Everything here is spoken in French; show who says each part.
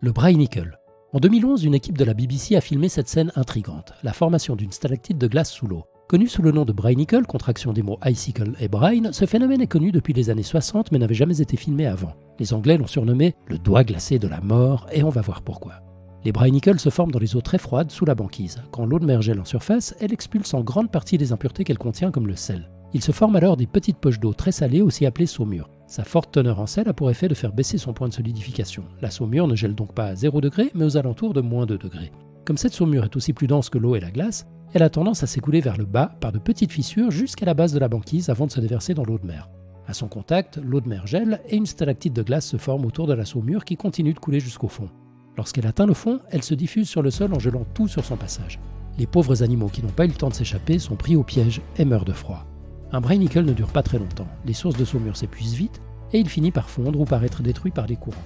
Speaker 1: Le Braynickel. En 2011, une équipe de la BBC a filmé cette scène intrigante, la formation d'une stalactite de glace sous l'eau. Connu sous le nom de Braynickel, contraction des mots icicle et brine, ce phénomène est connu depuis les années 60 mais n'avait jamais été filmé avant. Les Anglais l'ont surnommé le doigt glacé de la mort et on va voir pourquoi. Les Braynickels se forment dans les eaux très froides sous la banquise. Quand l'eau de mer gèle en surface, elle expulse en grande partie les impuretés qu'elle contient comme le sel. Il se forme alors des petites poches d'eau très salées, aussi appelées saumures. Sa forte teneur en sel a pour effet de faire baisser son point de solidification. La saumure ne gèle donc pas à 0 degré, mais aux alentours de moins 2 degrés. Comme cette saumure est aussi plus dense que l'eau et la glace, elle a tendance à s'écouler vers le bas par de petites fissures jusqu'à la base de la banquise avant de se déverser dans l'eau de mer. À son contact, l'eau de mer gèle et une stalactite de glace se forme autour de la saumure qui continue de couler jusqu'au fond. Lorsqu'elle atteint le fond, elle se diffuse sur le sol en gelant tout sur son passage. Les pauvres animaux qui n'ont pas eu le temps de s'échapper sont pris au piège et meurent de froid. Un Braynickel ne dure pas très longtemps, les sources de saumure s'épuisent vite et il finit par fondre ou par être détruit par les courants.